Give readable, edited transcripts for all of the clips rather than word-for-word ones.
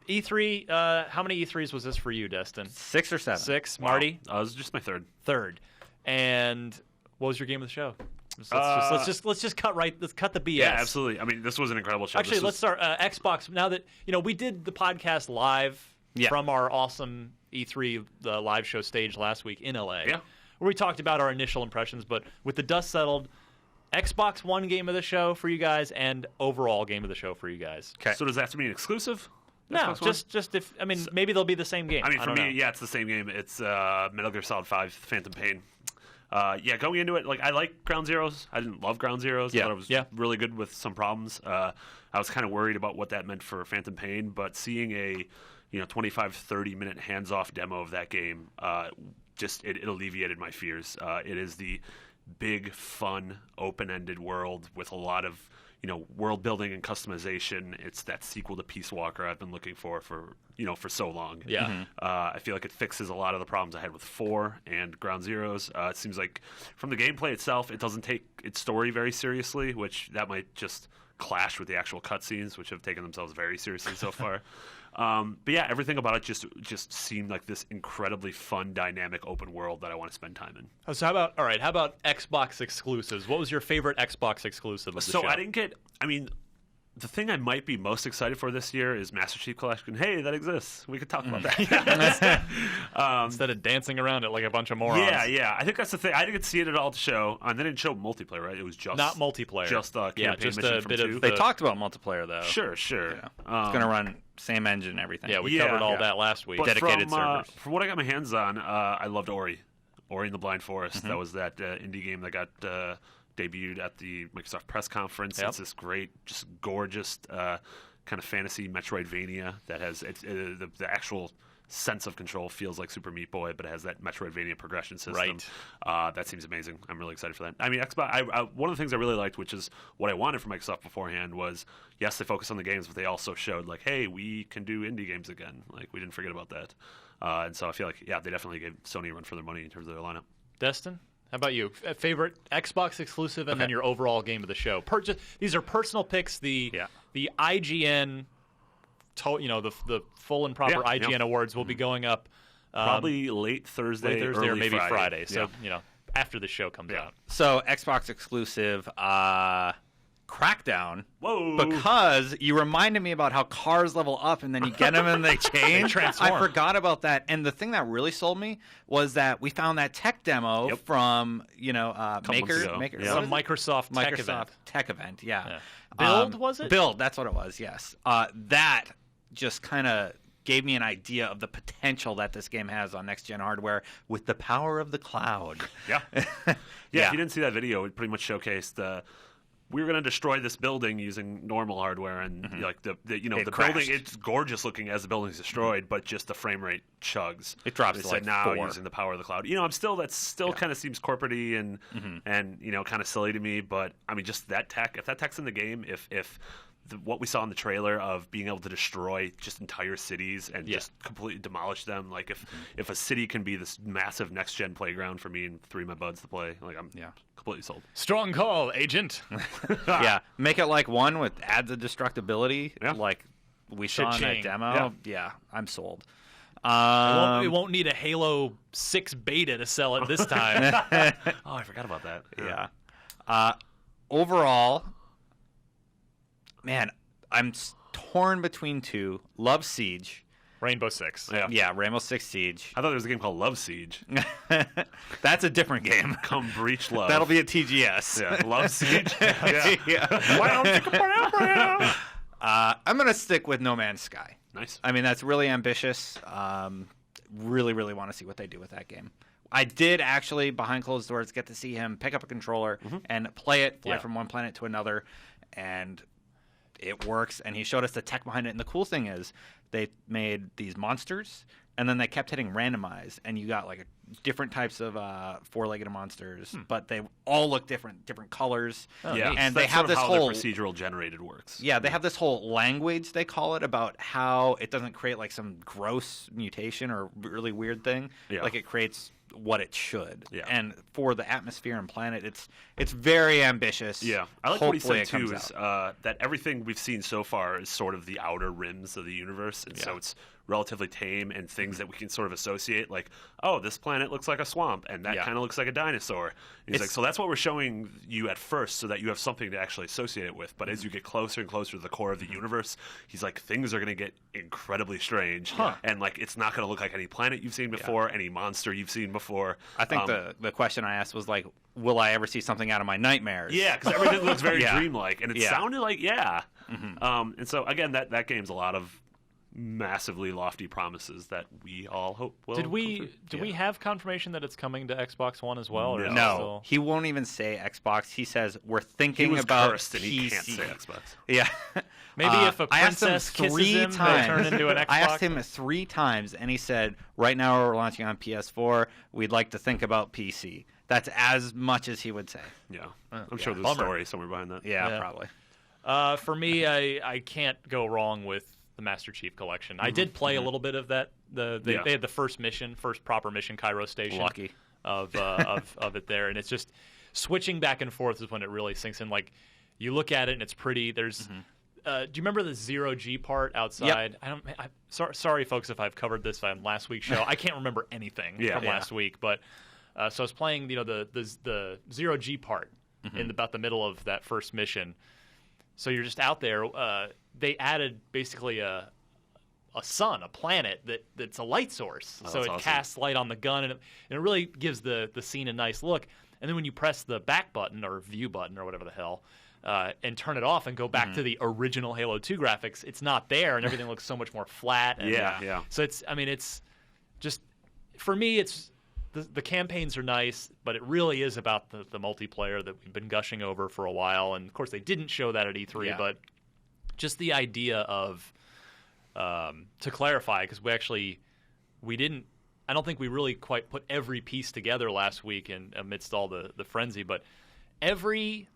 E3, how many E3s was this for you, Destin? 6 or 7. 6. Wow. Marty? It was just my third. Third. And what was your game of the show? Let's just cut the BS. Yeah, absolutely. I mean, this was an incredible show. Actually, let's start Xbox. Now that we did the podcast live from our awesome E3 live show stage last week in LA, where we talked about our initial impressions. But with the dust settled, Xbox One game of the show for you guys and overall game of the show for you guys. Okay. So does that have to be an exclusive? No, just if maybe they'll be the same game. I mean, for me, it's the same game. It's Metal Gear Solid 5: Phantom Pain. Going into it, I like Ground Zeroes. I didn't love Ground Zeroes. I thought it was really good with some problems. I was kind of worried about what that meant for Phantom Pain, but seeing a 25-30 minute hands-off demo of that game, it alleviated my fears. It is the big, fun, open-ended world with a lot of world building and customization. It's that sequel to Peace Walker I've been looking for so long. Yeah. Mm-hmm. I feel like it fixes a lot of the problems I had with 4 and Ground Zeroes. It seems like from the gameplay itself, it doesn't take its story very seriously, which that might just clash with the actual cutscenes, which have taken themselves very seriously so far. But yeah, everything about it just seemed like this incredibly fun, dynamic, open world that I want to spend time in. So how about Xbox exclusives? What was your favorite Xbox exclusive of the show? So the thing I might be most excited for this year is Master Chief Collection. Hey, that exists. We could talk about that. Instead of dancing around it like a bunch of morons. Yeah. I think that's the thing. I didn't see it at all to show. And they didn't show multiplayer, right? It was just not multiplayer. Just a campaign just mission a from bit 2. of They talked about multiplayer though. Sure. Yeah. It's going to run same engine and everything. Yeah, we covered all that last week. But dedicated servers. From what I got my hands on, I loved Ori in the Blind Forest. That was that indie game that got debuted at the Microsoft press conference. It's this great, just gorgeous kind of fantasy Metroidvania that has the actual sense of control feels like Super Meat Boy, but it has that Metroidvania progression system. Right. That seems amazing. I'm really excited for that. I mean, Xbox. One of the things I really liked, which is what I wanted from Microsoft beforehand, was yes, they focused on the games, but they also showed hey, we can do indie games again. We didn't forget about that. And so I feel like they definitely gave Sony a run for their money in terms of their lineup. Destin, how about you? Favorite Xbox exclusive, and then your overall game of the show. These are personal picks. The IGN, the full and proper IGN awards will be going up probably late Thursday or maybe Friday. So yeah. After the show comes out. So Xbox exclusive, Crackdown. Whoa! Because you reminded me about how cars level up and then you get them and they change. Transform. I forgot about that. And the thing that really sold me was that we found that tech demo from Maker. Some Microsoft tech event. Yeah. Build was it? Build. That's what it was. Yes. That just kind of gave me an idea of the potential that this game has on next-gen hardware with the power of the cloud. Yeah. If you didn't see that video, it pretty much showcased we were going to destroy this building using normal hardware, and the building, it's gorgeous looking as the building's destroyed, but just the frame rate chugs. It drops to like now 4. using the power of the cloud. That still kind of seems corporate-y and kind of silly to me, but I mean, just that tech. If that tech's in the game, if what we saw in the trailer of being able to destroy just entire cities and just completely demolish them, if a city can be this massive next gen playground for me and 3 of my buds to play, I'm completely sold. Strong call, agent. Make it like one with adds of destructibility, like we saw in that demo. Yeah, I'm sold. It won't need a Halo 6 beta to sell it this time. Oh, I forgot about that. Yeah. Overall, man, I'm torn between 2. Love Siege. Rainbow Six. Yeah, Rainbow Six Siege. I thought there was a game called Love Siege. That's a different game. Come Breach Love. That'll be a TGS. Yeah, Love Siege. I'm going to stick with No Man's Sky. Nice. I mean, that's really ambitious. Really, really want to see what they do with that game. I did actually, behind closed doors, get to see him pick up a controller and play it, fly from one planet to another, and it works. And he showed us the tech behind it. And the cool thing is they made these monsters, and then they kept hitting randomize, and you got different types of 4-legged monsters, but they all look different colors. And they have this whole procedural generated works. Yeah, they have this whole language, they call it, about how it doesn't create some gross mutation or really weird thing. It creates what it should. Yeah. And for the atmosphere and planet, it's very ambitious. Yeah. I like what he said, too, is that everything we've seen so far is sort of the outer rims of the universe. And so it's relatively tame and things that we can sort of associate, like, oh, this planet looks like a swamp, and that kind of looks like a dinosaur. And he's like, so that's what we're showing you at first, so that you have something to actually associate it with. But as you get closer and closer to the core of the universe, he's like, things are going to get incredibly strange, and like it's not going to look like any planet you've seen before, any monster you've seen before. I think the question I asked was like, will I ever see something out of my nightmares? Yeah, because everything looks very dreamlike, and it sounded like and so again, that game's a lot of massively lofty promises that we all hope will. Did we have confirmation that it's coming to Xbox One as well? Or no. He won't even say Xbox. He says we're thinking about PC. And he can't say Xbox. Yeah. Maybe if a princess kisses him, they turn into an Xbox. I asked him 3 times, and he said, right now we're launching on PS4. We'd like to think about PC. That's as much as he would say. Yeah. I'm sure there's a story somewhere behind that. Yeah. Probably. For me, I can't go wrong with the Master Chief Collection. I did play a little bit of that. They had the first proper mission, Cairo Station. Lucky. Of it there. And it's just switching back and forth is when it really sinks in. Like, you look at it and it's pretty. There's... do you remember the 0G part outside? Yep. Sorry, folks, if I've covered this on last week's show. I can't remember anything from last week. But so I was playing, the 0G part in about the middle of that first mission. So you're just out there. They added basically a sun, a planet that's a light source. So it casts light on the gun, and it really gives the scene a nice look. And then when you press the back button or view button or whatever the hell, and turn it off and go back to the original Halo 2 graphics, it's not there, and everything looks so much more flat. And, So it's just, for me, it's the campaigns are nice, but it really is about the multiplayer that we've been gushing over for a while. And of course, they didn't show that at E3, but just the idea of, to clarify, because we didn't, I don't think we really quite put every piece together last week and amidst all the frenzy, but every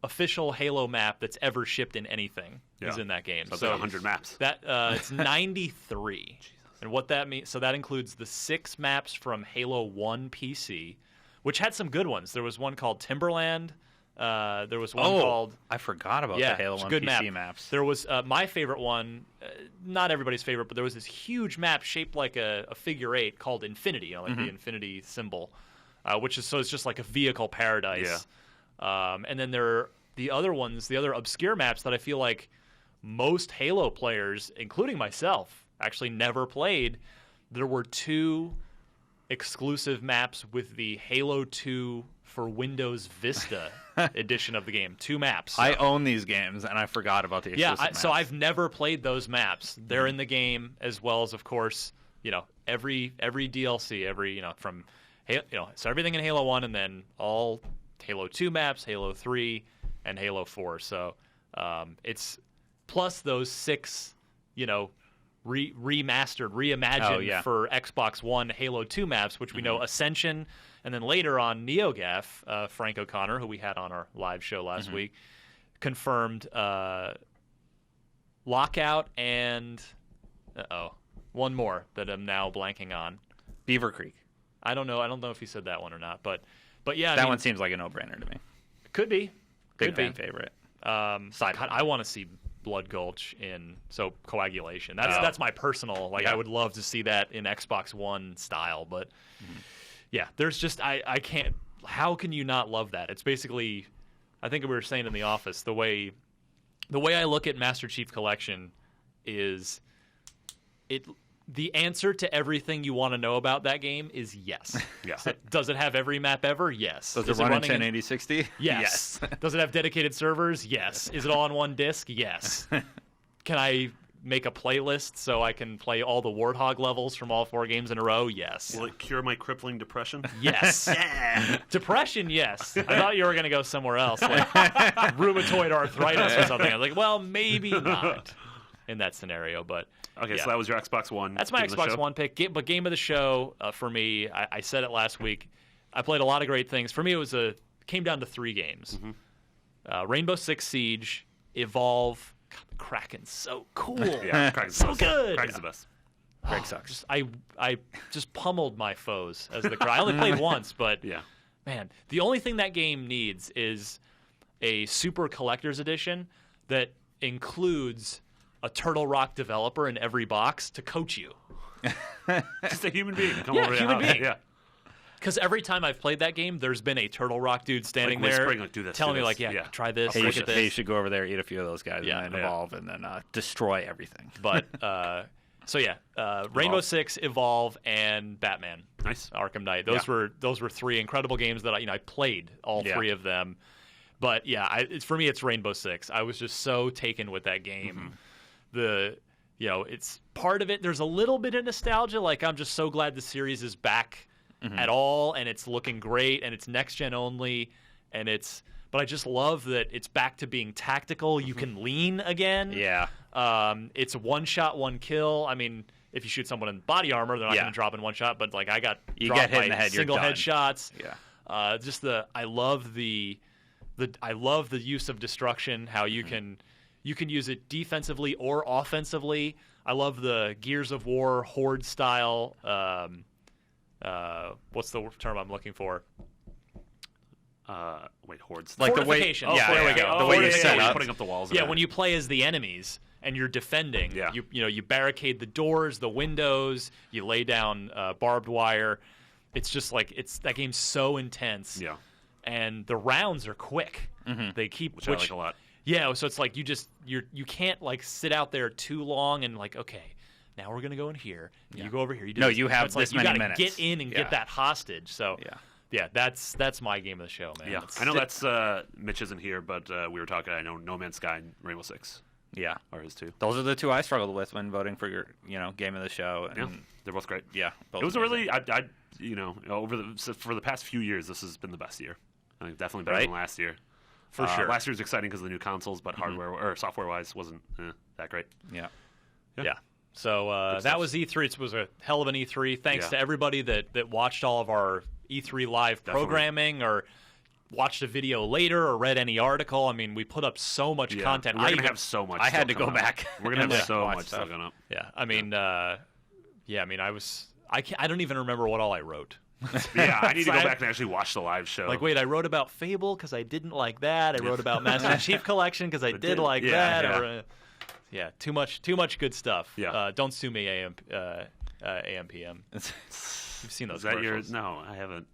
official Halo map that's ever shipped in anything is in that game. So 100 maps. It's 93. And what that means, so that includes the 6 maps from Halo 1 PC, which had some good ones. There was one called Timberland. There was one called... I forgot about the Halo 1 PC maps. There was my favorite one, not everybody's favorite, but there was this huge map shaped like a figure 8 called Infinity, like the Infinity symbol, which is, so it's just like a vehicle paradise. Yeah. And then there are the other ones, the other obscure maps that I feel like most Halo players, including myself, actually never played. There were 2 exclusive maps with the Halo 2 for Windows Vista edition of the game. 2 maps. I own these games, and I forgot about the exclusive maps. So I've never played those maps. They're in the game, as well as, of course, every DLC, from so everything in Halo 1, and then all Halo 2 maps, Halo 3, and Halo 4. So it's plus those 6, reimagined for Xbox One Halo 2 maps, which we know Ascension, and then later on NeoGAF, Frank O'Connor, who we had on our live show last week, confirmed Lockout and one more that I'm now blanking on. Beaver Creek. I don't know if he said that one or not, but yeah, that one seems like a no-brainer to me. Could be. Big fan favorite. I want to see Blood Gulch in coagulation. That's my personal I would love to see that in Xbox One style, but there's just I can't. How can you not love that? It's basically, I think we were saying in the office, the way I look at Master Chief Collection is the answer to everything you want to know about that game is yes. So, does it have every map ever? Yes. Does it run in 1080-60? Yes. Does it have dedicated servers? Yes. Is it all on one disc? Yes. Can I make a playlist so I can play all the Warthog levels from all 4 games in a row? Yes. Will it cure my crippling depression? Yes. Depression, yes. I thought you were going to go somewhere else, like rheumatoid arthritis or something. I was like, well, maybe not in that scenario, but... Okay, so that was your Xbox One. That's my Xbox One pick. But game of the show for me, I said it last week. I played a lot of great things. For me, it came down to 3 games: Rainbow Six Siege, Evolve. God, the Kraken's so cool. Kraken's so good. Kraken's the best. Greg sucks. I just pummeled my foes as the Crow. I only played once, but man, the only thing that game needs is a super collector's edition that includes a Turtle Rock developer in every box to coach you. Just a human being. Come yeah, over human being. Yeah. Because every time I've played that game, there's been a Turtle Rock dude standing there telling me, like, try this, look at this. Hey, you should go over there, eat a few of those guys, and then evolve, and then destroy everything. But, Rainbow Six, Evolve, and Batman. Nice. Arkham Knight. Those were three incredible games that I played all three of them. But, for me, it's Rainbow Six. I was just so taken with that game. It's part of it. There's a little bit of nostalgia. Like, I'm just so glad the series is back at all, and it's looking great, and it's next gen only, but I just love that it's back to being tactical. You can lean again. Yeah. It's one shot, one kill. I mean, if you shoot someone in body armor, they're not going to drop in one shot. But like I got dropped by single headshots. Yeah. I love the use of destruction. How you can use it defensively or offensively. I love the Gears of War horde style. What's the term I'm looking for? Hordes. Like fortification. There we go. The way you set up. Putting up the walls. Yeah, when you play as the enemies and you're defending, you barricade the doors, the windows, you lay down barbed wire. It's just like that game's so intense. Yeah. And the rounds are quick. They keep which I like a lot. Yeah, so it's like you can't like sit out there too long and like, okay, now we're gonna go in here. You go over here. You do you have this many minutes. You gotta get in and get that hostage. So that's my game of the show, man. Yeah, I know that's Mitch isn't here, but we were talking. I know No Man's Sky and Rainbow Six. Yeah, are his two. Those are the two I struggled with when voting for your game of the show. And they're both great. Yeah, it was a really for the past few years, this has been the best year. I think definitely better than last year. For sure. Last year was exciting because of the new consoles, but hardware or software wise wasn't that great. Yeah. So that was E3. It was a hell of an E3. Thanks to everybody that watched all of our E3 live programming or watched a video later or read any article. I mean, we put up so much content. We're going to have so much. I had to go back. We're going to have so much stuff going up. Yeah. I mean, I don't even remember what all I wrote. I need to go back and actually watch the live show. Like, wait, I wrote about Fable because I didn't like that. I wrote about Master Chief Collection because I did like that. Yeah, too much good stuff. Yeah. Don't sue me, AMPM. You've seen those. Is that yours? No, I haven't.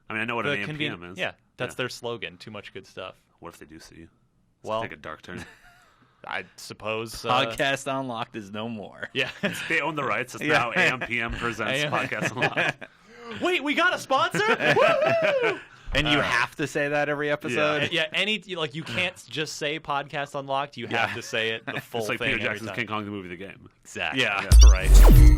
I mean, I know what an AMPM is. Yeah, that's their slogan. Too much good stuff. What if they do sue you? Take a dark turn. I suppose. Podcast Unlocked is no more. Yeah. They own the rights. It's now AMPM presents Podcast Unlocked. Wait, we got a sponsor? Woo! And you have to say that every episode? Yeah, you can't just say Podcast Unlocked. You have to say it the full thing. It's like thing Peter Jackson's King Kong the movie, the game. Exactly. Yeah. Right.